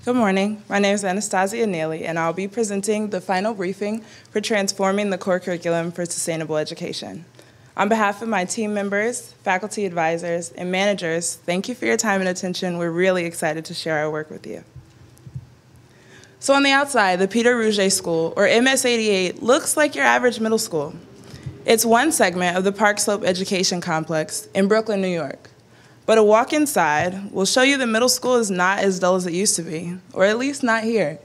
Good morning. My name is Anastazia Neely, and I'll be presenting the final briefing for transforming the core curriculum for sustainable education. On behalf of my team members, faculty advisors, and managers, thank you for your time and attention. We're really excited to share our work with you. So on the outside, the Peter Rouget School, or MS-88, looks like your average middle school. It's one segment of the Park Slope Education Complex in Brooklyn, New York. But a walk inside will show you that middle school is not as dull as it used to be, or at least not here.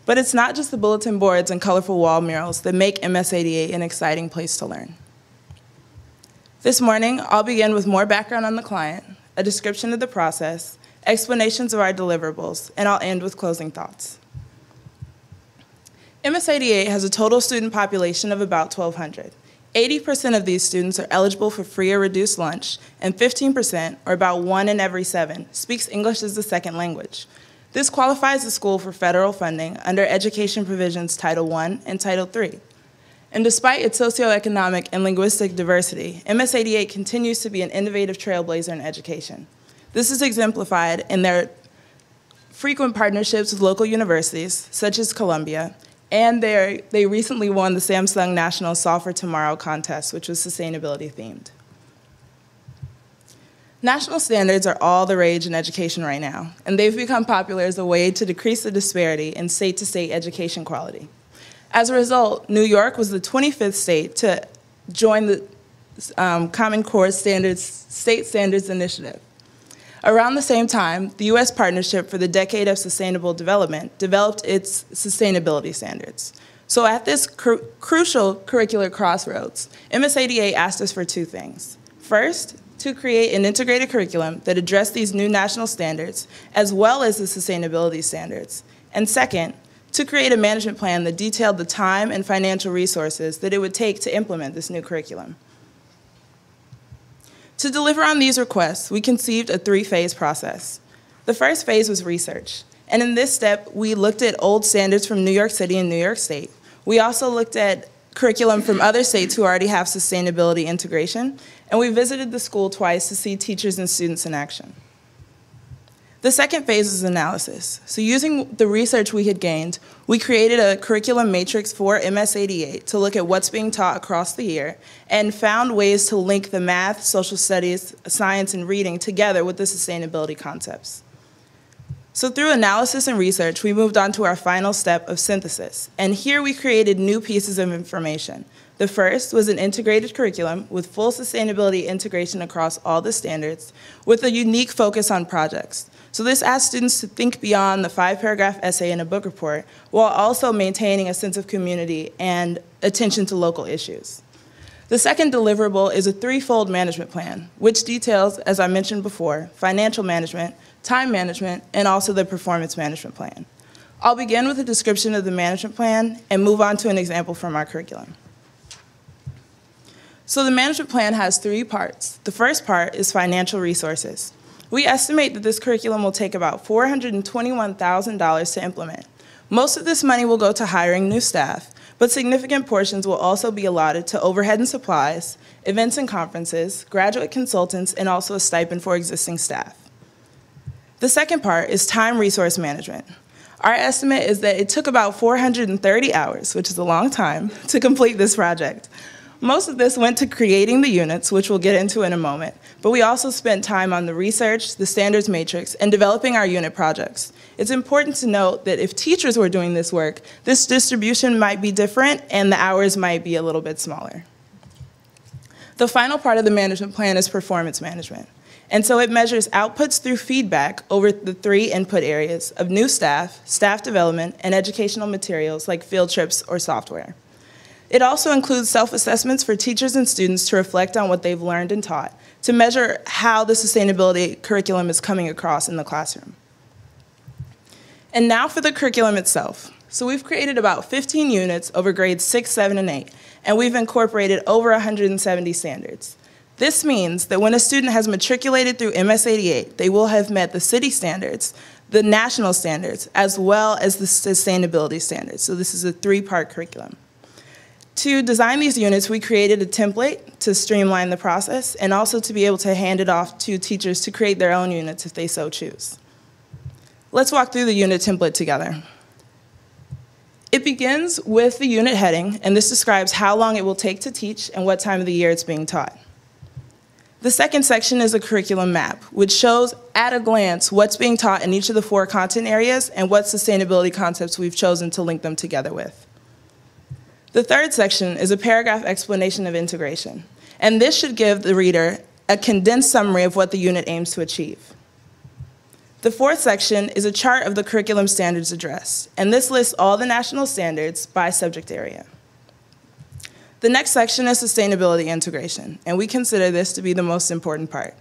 But it's not just the bulletin boards and colorful wall murals that make MS-88 an exciting place to learn. This morning, I'll begin with more background on the client, a description of the process, explanations of our deliverables, and I'll end with closing thoughts. MS-88 has a total student population of about 1,200. 80% of these students are eligible for free or reduced lunch, and 15%, or about 1 in every 7, speaks English as a second language. This qualifies the school for federal funding under Education Provisions Title I and Title III. And despite its socioeconomic and linguistic diversity, MS-88 continues to be an innovative trailblazer in education. This is exemplified in their frequent partnerships with local universities, such as Columbia, and they recently won the Samsung National Solve for Tomorrow contest, which was sustainability themed. National standards are all the rage in education right now, and they've become popular as a way to decrease the disparity in state-to-state education quality. As a result, New York was the 25th state to join the Common Core Standards State Standards Initiative. Around the same time, the U.S. Partnership for the Decade of Sustainable Development developed its sustainability standards. So at this crucial curricular crossroads, MS-88 asked us for two things. First, to create an integrated curriculum that addressed these new national standards, as well as the sustainability standards. And second, to create a management plan that detailed the time and financial resources that it would take to implement this new curriculum. To deliver on these requests, we conceived a three-phase process. The first phase was research, and in this step, we looked at old standards from New York City and New York State. We also looked at curriculum from other states who already have sustainability integration, and we visited the school twice to see teachers and students in action. The second phase is analysis. So using the research we had gained, we created a curriculum matrix for MS-88 to look at what's being taught across the year and found ways to link the math, social studies, science, and reading together with the sustainability concepts. So through analysis and research, we moved on to our final step of synthesis. And here we created new pieces of information. The first was an integrated curriculum with full sustainability integration across all the standards with a unique focus on projects. So this asked students to think beyond the 5-paragraph essay in a book report while also maintaining a sense of community and attention to local issues. The second deliverable is a threefold management plan, which details, as I mentioned before, financial management, time management, and also the performance management plan. I'll begin with a description of the management plan and move on to an example from our curriculum. So the management plan has 3 parts. The first part is financial resources. We estimate that this curriculum will take about $421,000 to implement. Most of this money will go to hiring new staff, but significant portions will also be allotted to overhead and supplies, events and conferences, graduate consultants, and also a stipend for existing staff. The second part is time resource management. Our estimate is that it took about 430 hours, which is a long time, to complete this project. Most of this went to creating the units, which we'll get into in a moment, but we also spent time on the research, the standards matrix, and developing our unit projects. It's important to note that if teachers were doing this work, this distribution might be different and the hours might be a little bit smaller. The final part of the management plan is performance management. And so it measures outputs through feedback over the 3 input areas of new staff, staff development, and educational materials like field trips or software. It also includes self-assessments for teachers and students to reflect on what they've learned and taught, to measure how the sustainability curriculum is coming across in the classroom. And now for the curriculum itself. So we've created about 15 units over grades 6, 7, and 8, and we've incorporated over 170 standards. This means that when a student has matriculated through MS-88, they will have met the city standards, the national standards, as well as the sustainability standards. So this is a 3-part curriculum. To design these units, we created a template to streamline the process and also to be able to hand it off to teachers to create their own units if they so choose. Let's walk through the unit template together. It begins with the unit heading, and this describes how long it will take to teach and what time of the year it's being taught. The second section is a curriculum map, which shows at a glance what's being taught in each of the 4 content areas and what sustainability concepts we've chosen to link them together with. The third section is a paragraph explanation of integration, and this should give the reader a condensed summary of what the unit aims to achieve. The fourth section is a chart of the curriculum standards addressed, and this lists all the national standards by subject area. The next section is sustainability integration, and we consider this to be the most important part.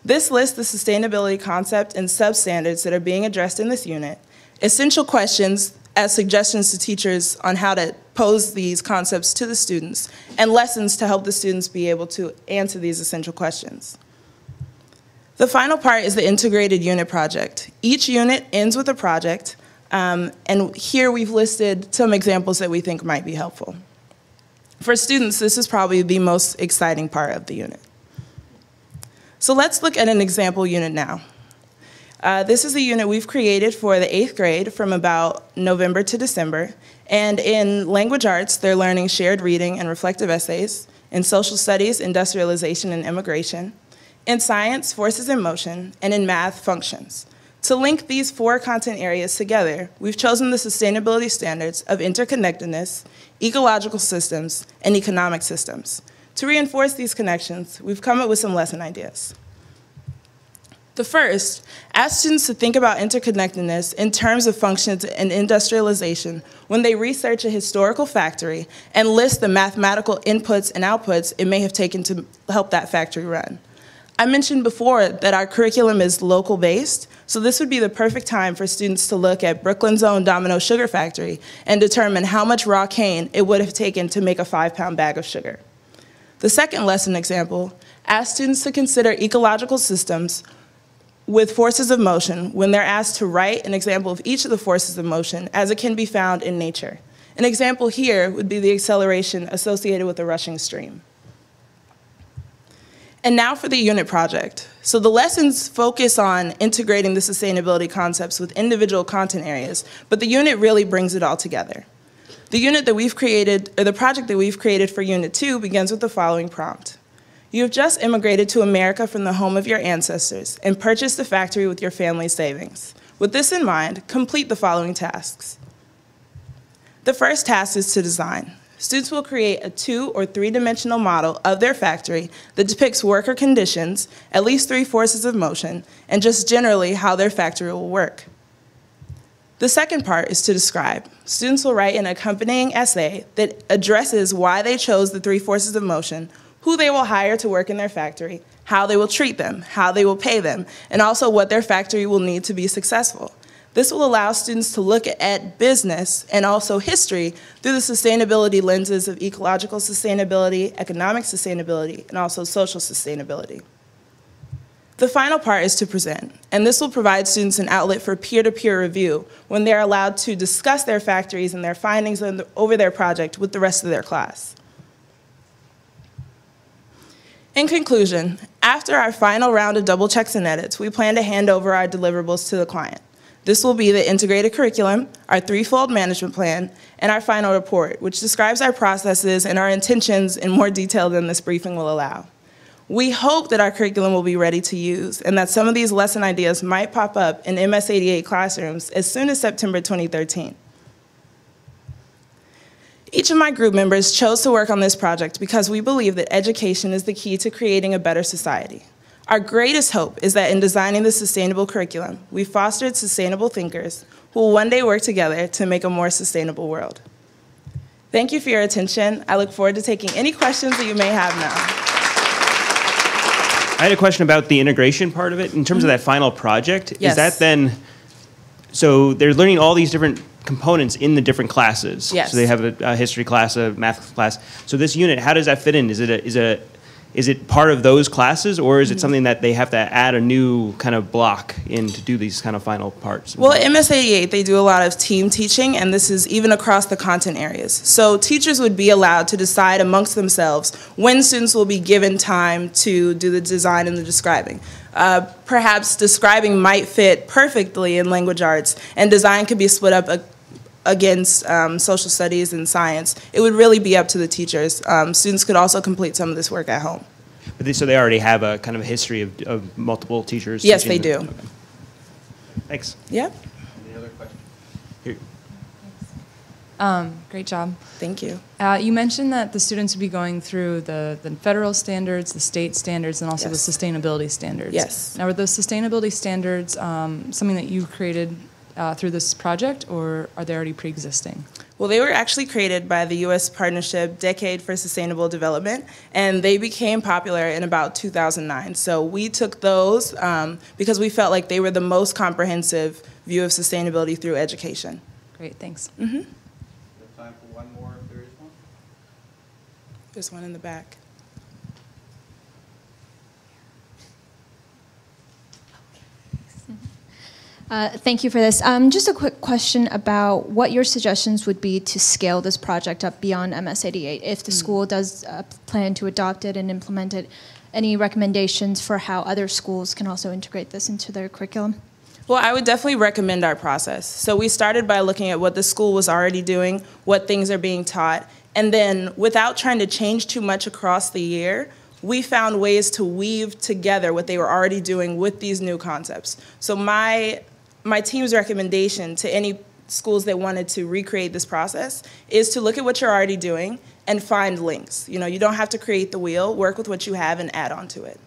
This lists the sustainability concept and substandards that are being addressed in this unit, essential questions as suggestions to teachers on how to pose these concepts to the students, and lessons to help the students be able to answer these essential questions. The final part is the integrated unit project. Each unit ends with a project, and here we've listed some examples that we think might be helpful. For students, this is probably the most exciting part of the unit. So let's look at an example unit now. This is a unit we've created for the 8th grade from about November to December, and in language arts, they're learning shared reading and reflective essays, in social studies, industrialization and immigration, in science, forces in motion, and in math, functions. To link these 4 content areas together, we've chosen the sustainability standards of interconnectedness, ecological systems, and economic systems. To reinforce these connections, we've come up with some lesson ideas. The first, ask students to think about interconnectedness in terms of functions and industrialization when they research a historical factory and list the mathematical inputs and outputs it may have taken to help that factory run. I mentioned before that our curriculum is local-based, so this would be the perfect time for students to look at Brooklyn's own Domino Sugar Factory and determine how much raw cane it would have taken to make a 5-pound bag of sugar. The second lesson example, ask students to consider ecological systems with forces of motion when they're asked to write an example of each of the forces of motion as it can be found in nature. An example here would be the acceleration associated with a rushing stream. And now for the unit project. So the lessons focus on integrating the sustainability concepts with individual content areas, but the unit really brings it all together. The unit that we've created, or the project that we've created for Unit 2 begins with the following prompt. You have just immigrated to America from the home of your ancestors and purchased a factory with your family's savings. With this in mind, complete the following tasks. The first task is to design. Students will create a 2- or 3-dimensional model of their factory that depicts worker conditions, at least 3 forces of motion, and just generally how their factory will work. The second part is to describe. Students will write an accompanying essay that addresses why they chose the 3 forces of motion, who they will hire to work in their factory, how they will treat them, how they will pay them, and also what their factory will need to be successful. This will allow students to look at business and also history through the sustainability lenses of ecological sustainability, economic sustainability, and also social sustainability. The final part is to present, and this will provide students an outlet for peer-to-peer review when they're allowed to discuss their factories and their findings over their project with the rest of their class. In conclusion, after our final round of double checks and edits, we plan to hand over our deliverables to the client. This will be the integrated curriculum, our 3-fold management plan, and our final report, which describes our processes and our intentions in more detail than this briefing will allow. We hope that our curriculum will be ready to use and that some of these lesson ideas might pop up in MS-88 classrooms as soon as September 2013. Each of my group members chose to work on this project because we believe that education is the key to creating a better society. Our greatest hope is that in designing the sustainable curriculum, we fostered sustainable thinkers who will one day work together to make a more sustainable world. Thank you for your attention. I look forward to taking any questions that you may have now. I had a question about the integration part of it. In terms of that final project, Yes. Is that then, so they're learning all these different components in the different classes. Yes. So they have a history class, a math class. So this unit, how does that fit in? Is is it part of those classes, or is it something that they have to add a new kind of block in to do these kind of final parts? Well, at MS88, they do a lot of team teaching, and this is even across the content areas. So teachers would be allowed to decide amongst themselves when students will be given time to do the design and the describing. Perhaps describing might fit perfectly in language arts, and design could be split up against social studies and science. It would really be up to the teachers. Students could also complete some of this work at home. But so they already have a kind of a history of multiple teachers? Yes, they do. Okay. Thanks. Yeah. Any other questions? Here. Great job. Thank you. You mentioned that the students would be going through the federal standards, the state standards, and also Yes. the sustainability standards. Yes. Now, are those sustainability standards something that you created through this project, or are they already pre-existing? Well, they were actually created by the U.S. partnership Decade for Sustainable Development, and they became popular in about 2009. So we took those because we felt like they were the most comprehensive view of sustainability through education. Great, thanks. Mm-hmm. We have time for one more if there is one. There's one in the back. Thank you for this. Just a quick question about what your suggestions would be to scale this project up beyond MS88. If the school does plan to adopt it and implement it, any recommendations for how other schools can also integrate this into their curriculum? Well, I would definitely recommend our process. So we started by looking at what the school was already doing, what things are being taught, and then without trying to change too much across the year, we found ways to weave together what they were already doing with these new concepts. So my team's recommendation to any schools that wanted to recreate this process is to look at what you're already doing and find links. You know, you don't have to create the wheel, work with what you have and add on to it.